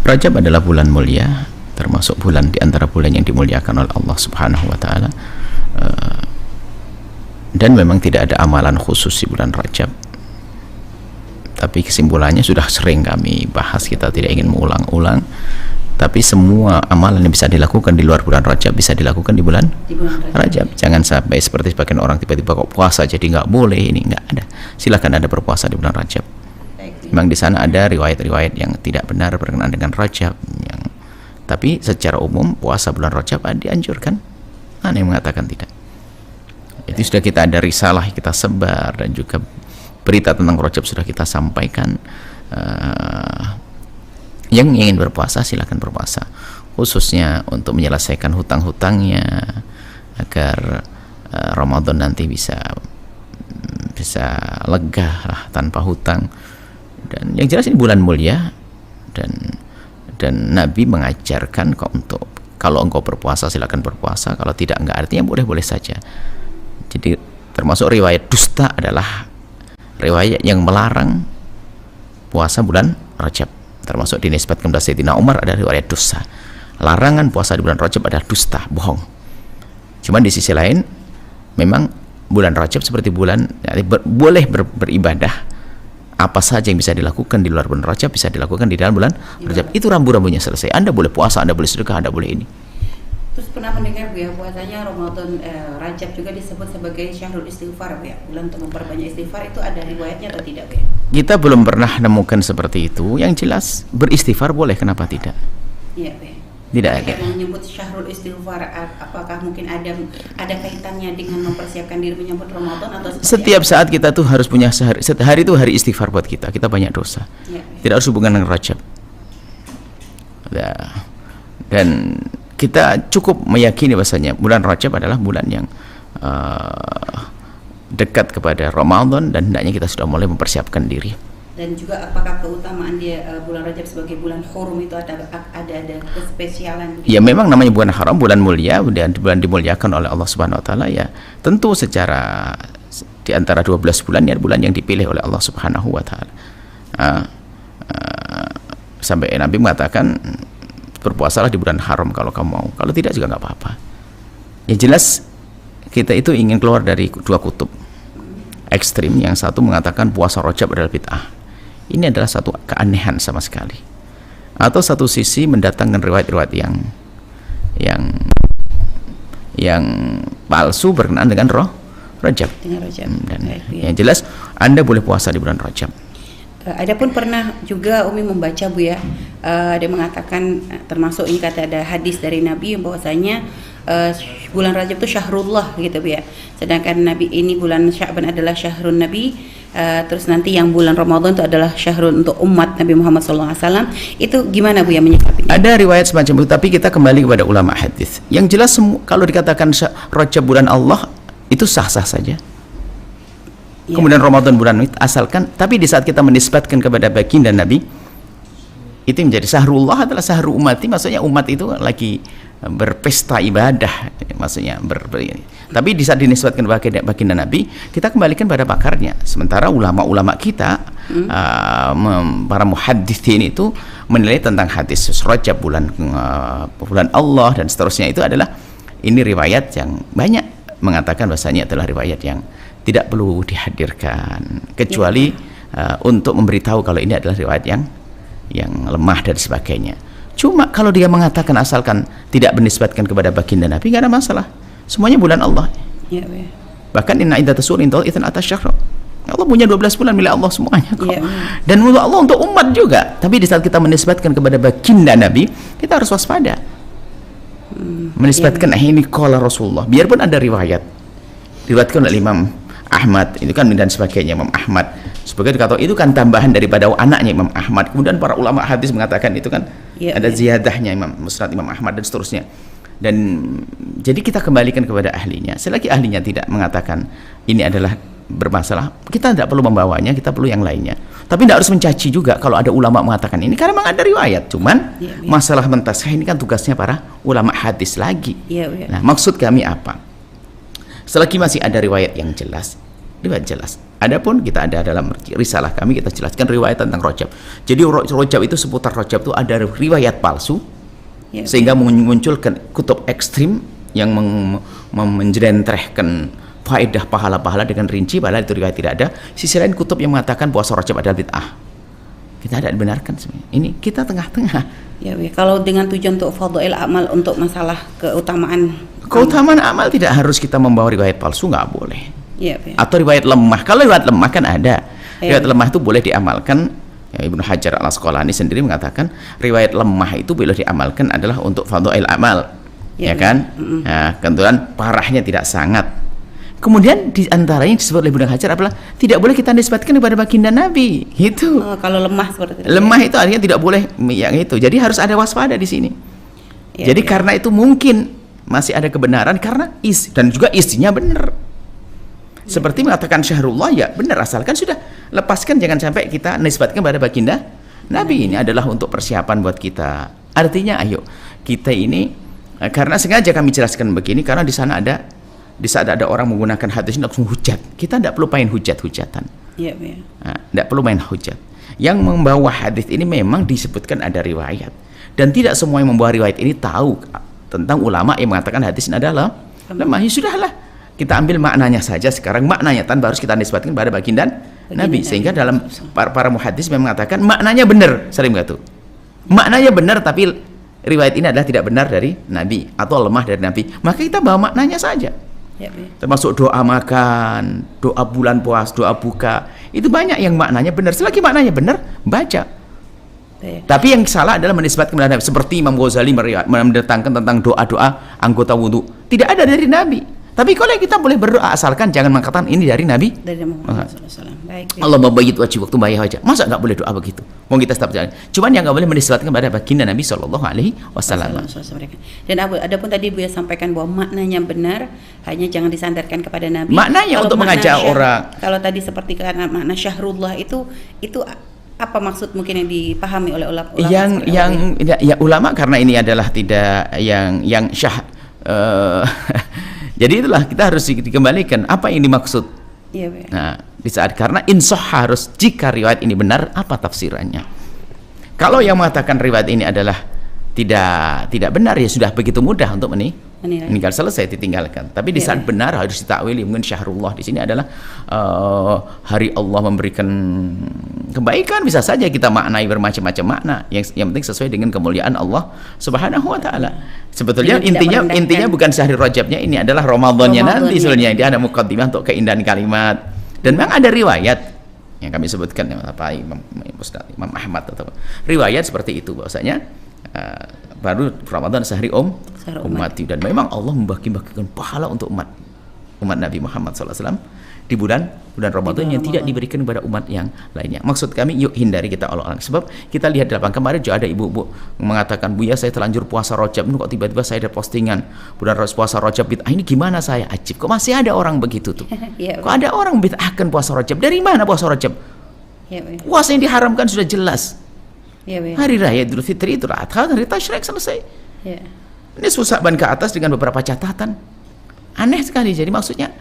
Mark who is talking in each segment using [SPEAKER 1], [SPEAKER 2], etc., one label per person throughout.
[SPEAKER 1] Rajab adalah bulan mulia, termasuk bulan di antara bulan yang dimuliakan oleh Allah Subhanahu wa taala. Dan memang tidak ada amalan khusus di bulan Rajab. Tapi kesimpulannya sudah sering kami bahas, kita tidak ingin mengulang-ulang. Tapi semua amalan yang bisa dilakukan di luar bulan Rajab bisa dilakukan di bulan Rajab. Jangan sampai seperti sebagian orang tiba-tiba kok puasa jadi nggak boleh, ini nggak ada. Silakan Anda berpuasa di bulan Rajab. Memang di sana ada riwayat-riwayat yang tidak benar berkenaan dengan Rajab. Tapi secara umum puasa bulan Rajab dianjurkan. Ada yang mengatakan tidak. Itu sudah kita ada risalah kita sebar, dan juga berita tentang Rajab sudah kita sampaikan. Yang ingin berpuasa silakan berpuasa, khususnya untuk menyelesaikan hutang-hutangnya agar Ramadan nanti bisa lega lah tanpa hutang. Dan yang jelas ini bulan mulia, dan Nabi mengajarkan kok untuk kalau engkau berpuasa silakan berpuasa, kalau tidak enggak, artinya boleh-boleh saja. Jadi termasuk riwayat dusta adalah riwayat yang melarang puasa bulan Rajab, termasuk dinisbatkan kepada Sayyidina Umar ada riwayat dusta. Larangan puasa di bulan Rajab adalah dusta, bohong. Cuman di sisi lain memang bulan Rajab seperti bulan boleh beribadah. Apa saja yang bisa dilakukan di luar bulan Rajab bisa dilakukan di dalam bulan Rajab. Itu rambu-rambunya selesai. Anda boleh puasa, Anda boleh sedekah, Anda boleh ini.
[SPEAKER 2] Terus pernah mendengar Bu ya, puasanya Ramadan Rajab juga disebut sebagai syahrul istighfar Bu ya, bulan untuk memperbanyak istighfar, itu ada riwayatnya atau tidak Bu ya?
[SPEAKER 1] Kita belum pernah nemukan seperti itu. Yang jelas beristighfar boleh, kenapa tidak?
[SPEAKER 2] Iya Bu ya.
[SPEAKER 1] Tidak ada.
[SPEAKER 2] Yang menyebut syahrul istighfar, apakah mungkin ada kaitannya dengan mempersiapkan diri menyambut Ramadan atau
[SPEAKER 1] setiap saat kita tuh harus punya sehari itu hari istighfar buat kita. Kita banyak dosa. Ya. Tidak harus hubungan dengan Rajab. Dan kita cukup meyakini bahasanya bulan Rajab adalah bulan yang dekat kepada Ramadan, dan hendaknya kita sudah mulai mempersiapkan diri.
[SPEAKER 2] Dan juga apakah keutamaan dia bulan Rajab sebagai bulan hurum itu ada kespesialan?
[SPEAKER 1] Ya memang namanya bulan haram, bulan mulia, dan bulan dimuliakan oleh Allah Subhanahu wa taala, ya tentu secara di antara 12 bulan ya bulan yang dipilih oleh Allah Subhanahu wa taala. Sampai Nabi mengatakan berpuasalah di bulan haram kalau kamu mau, kalau tidak juga nggak apa-apa. Ya jelas kita itu ingin keluar dari dua kutub ekstrim. Yang satu mengatakan puasa Rajab adalah bid'ah, ini adalah satu keanehan sama sekali. Atau satu sisi mendatangkan riwayat-riwayat yang palsu berkenaan dengan Rajab. Dan yang jelas Anda boleh puasa di bulan Rajab.
[SPEAKER 2] Adapun pernah juga Umi membaca Bu ya, ada mengatakan termasuk ini kata ada hadis dari Nabi yang bahwasanya bulan Rajab itu syahrullah gitu Bu ya. Sedangkan Nabi ini bulan Sya'ban adalah syahrun Nabi, terus nanti yang bulan Ramadan itu adalah syahrul untuk umat Nabi Muhammad SAW. Itu gimana Bu ya menyikapinya? Ada
[SPEAKER 1] riwayat semacam itu, tapi kita kembali kepada ulama hadis. Yang jelas kalau dikatakan Rajab bulan Allah itu sah-sah saja. Ya. Kemudian Ramadan bulan itu asalkan, tapi di saat kita menisbatkan kepada baginda Nabi itu menjadi syahrullah adalah syahrul umati, maksudnya umat itu lagi berpesta ibadah, maksudnya tapi di saat dinisbatkan baginda Nabi kita kembalikan pada pakarnya. Sementara ulama-ulama kita para muhadditsin itu menilai tentang hadis Rajab bulan Allah dan seterusnya itu adalah ini riwayat yang banyak mengatakan bahasanya adalah riwayat yang tidak perlu dihadirkan kecuali untuk memberitahu kalau ini adalah riwayat yang lemah dan sebagainya. Cuma kalau dia mengatakan asalkan tidak menisbatkan kepada baginda Nabi nggak ada masalah. Semuanya bulan Allah. Ya. Bahkan inna iddatas syuhuri inda Allahi 12 syahr. Allah punya 12 bulan milik Allah semuanya kok. Ya. Dan untuk Allah untuk umat juga. Tapi di saat kita menisbatkan kepada baginda Nabi, kita harus waspada. Menisbatkan ini qala Rasulullah. Biarpun ada riwayat diriwayatkan oleh Imam Ahmad itu kan dan sebagainya, Imam Ahmad sebagai dikatakan itu kan tambahan daripada anaknya Imam Ahmad. Kemudian para ulama hadis mengatakan itu kan ada ziyadahnya Imam Musnad Imam Ahmad dan seterusnya. Dan jadi kita kembalikan kepada ahlinya. Selagi ahlinya tidak mengatakan ini adalah bermasalah, kita tidak perlu membawanya, kita perlu yang lainnya. Tapi tidak harus mencaci juga kalau ada ulama mengatakan ini, karena memang ada riwayat. Cuman masalah mentasih ini kan tugasnya para ulama hadis lagi. Nah, maksud kami apa? Selagi masih ada riwayat yang jelas, riwayat jelas, Adapun kita ada dalam risalah kami, kita jelaskan riwayat tentang Rajab. Jadi Rajab itu, seputar Rajab itu ada riwayat palsu, sehingga memunculkan kutub ekstrim yang menjelentrehkan faedah pahala-pahala dengan rinci, padahal itu riwayat tidak ada. Sisi lain kutub yang mengatakan puasa Rajab adalah bid'ah. Kita tidak dibenarkan sebenarnya. Ini kita tengah-tengah.
[SPEAKER 2] Ya, kalau dengan tujuan untuk fadhail amal, untuk masalah
[SPEAKER 1] keutamaan amal, tidak harus kita membawa riwayat palsu, nggak boleh.
[SPEAKER 2] Ya.
[SPEAKER 1] Atau riwayat lemah. Kalau riwayat lemah kan ada. Riwayat lemah itu boleh diamalkan. Ya, Ibnu Hajar Al-Asqalani sendiri mengatakan riwayat lemah itu boleh diamalkan adalah untuk fadhail amal. Ya kan? Nah, kebetulan parahnya tidak sangat. Kemudian di antaranya disebut oleh Ibnu Hajar adalah tidak boleh kita nisbatkan kepada baginda Nabi. Itu.
[SPEAKER 2] Kalau lemah seperti itu.
[SPEAKER 1] Lemah itu artinya tidak boleh yang itu. Jadi harus ada waspada di sini. Jadi karena itu mungkin masih ada kebenaran karena dan juga isinya benar. Seperti mengatakan syahrullah, ya benar, asalkan sudah lepaskan, jangan sampai kita nisbatkan pada baginda Nabi. Ini adalah untuk persiapan buat kita. Artinya ayo kita ini, karena sengaja kami jelaskan begini karena di sana ada, di saat ada orang menggunakan hadis ini langsung hujat, kita tidak perlu main hujat-hujatan. Tidak perlu main hujat. Yang membawa hadis ini memang disebutkan ada riwayat, dan tidak semua yang membawa riwayat ini tahu tentang ulama yang mengatakan hadis ini adalah lemah. Ya sudahlah, kita ambil maknanya saja sekarang, maknanya tanpa harus kita nisbatkan pada baginda Nabi. Sehingga dalam para muhaddis memang mengatakan maknanya benar, sering begitu. Maknanya benar tapi riwayat ini adalah tidak benar dari Nabi atau lemah dari Nabi, maka kita bawa maknanya saja. Termasuk doa makan, doa bulan puasa, doa buka, itu banyak yang maknanya benar. Selagi maknanya benar, baca. Tapi yang salah adalah menisbatkan kepada Nabi, seperti Imam Ghazali mendatangkan tentang doa-doa anggota wudhu, tidak ada dari Nabi. Tapi kalau kita boleh berdoa asalkan jangan mengatakan ini dari Nabi. Dari Muhammad SAW. Allah membayit wajib waktu bayar wajah. Masa nggak boleh doa begitu? Mau kita tetap jalan. Cuman yang nggak boleh menisbatkan pada baginda Nabi SAW.
[SPEAKER 2] Dan adapun tadi Buya sampaikan bahwa maknanya benar, hanya jangan disandarkan kepada Nabi.
[SPEAKER 1] Maknanya untuk mengajak orang.
[SPEAKER 2] Kalau tadi seperti karena makna syahrullah itu apa maksud mungkin yang dipahami oleh ulama?
[SPEAKER 1] Ya ulama, karena ini adalah tidak yang syah. Jadi itulah kita harus dikembalikan apa yang dimaksud. Nah, di saat karena insah harus, jika riwayat ini benar, apa tafsirannya? Kalau yang mengatakan riwayat ini adalah tidak benar, ya sudah begitu mudah untuk meninggal, selesai, ditinggalkan. Tapi di saat benar harus ditakwili. Mungkin syahrullah di sini adalah hari Allah memberikan kebaikan, bisa saja kita maknai bermacam-macam makna. Yang penting sesuai dengan kemuliaan Allah Subhanahu wa taala. Sebetulnya intinya bukan Syahrul Rajabnya, ini adalah Ramadannya nanti sebenarnya. Dia ada muqaddimah untuk keindahan kalimat. Dan memang ada riwayat yang kami sebutkan Imam Ahmad atau riwayat seperti itu bahwasanya baru Ramadan sehari ummati, dan memang Allah membagi-bagikan pahala untuk umat Nabi Muhammad SAW di bulan Ramadan yang tidak diberikan kepada umat yang lainnya. Maksud kami, yuk hindari kita olok-olok. Sebab kita lihat di lapangan kemarin juga ada ibu-ibu mengatakan, Buya saya telanjur puasa Rajab, kok tiba-tiba saya ada postingan bulan puasa Rajab bid'ah, ini gimana saya? Ajib, kok masih ada orang begitu tuh? Kok ada orang bid'ahkan puasa Rajab? Dari mana puasa Rajab? Puasa yang diharamkan sudah jelas. Hari raya Idul Fitri, Idul Adha, hari Tasyrik, selesai. Ini Sya'ban ke atas dengan beberapa catatan. Aneh sekali. Jadi maksudnya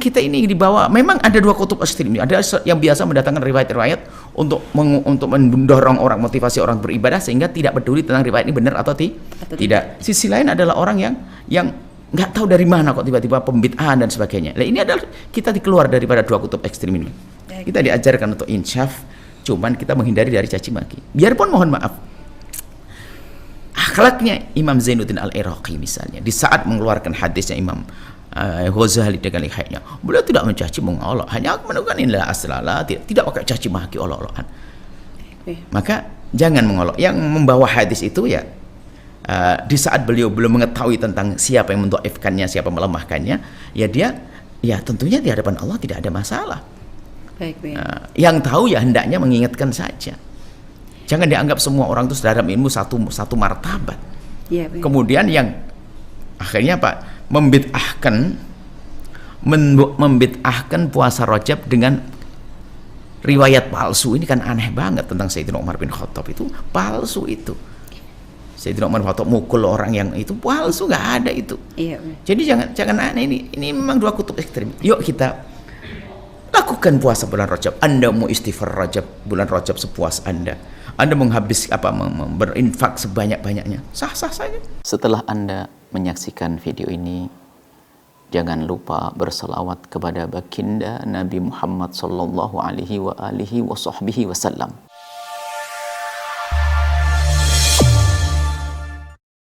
[SPEAKER 1] kita ini dibawa, memang ada dua kutub ekstrim. Ada yang biasa mendatangkan riwayat-riwayat untuk mendorong orang, motivasi orang beribadah, sehingga tidak peduli tentang riwayat ini benar atau tidak. Sisi lain adalah orang yang nggak tahu dari mana kok tiba-tiba pembid'ahan dan sebagainya. Nah, ini adalah kita dikeluar daripada dua kutub ekstrim ini. Kita diajarkan untuk insyaf, cuman kita menghindari dari caci maki. Biarpun mohon maaf, akhlaknya Imam Zainuddin Al-Iraqi misalnya, di saat mengeluarkan hadisnya Imam Ghazali dengan lihatnya, beliau tidak mencaci mengolok, hanya menunjukkan inilah aslala, tidak pakai caci maki olok-olokan. Maka jangan mengolok. Yang membawa hadis itu ya di saat beliau belum mengetahui tentang siapa yang mendhaifkannya, siapa melemahkannya, ya dia tentunya di hadapan Allah tidak ada masalah. Yang tahu ya hendaknya mengingatkan saja. Jangan dianggap semua orang itu dalam ilmu satu martabat. Kemudian yang akhirnya Pak membid'ahkan puasa Rajab dengan riwayat palsu. Ini kan aneh banget tentang Sayyidina Umar bin Khattab, itu palsu itu. Sayyidina Umar bin Khattab mukul orang yang itu palsu, nggak ada itu. Jadi jangan aneh, ini memang dua kutub ekstrem. Yuk kita Lakukan puasa bulan Rajab. Anda mau istighfar Rajab, bulan Rajab sepuas Anda. Anda menghabis berinfak sebanyak-banyaknya. Sah-sah saja. Setelah Anda menyaksikan video ini, jangan lupa berselawat kepada baginda Nabi Muhammad sallallahu alaihi wa alihi wa sahbihi wasallam.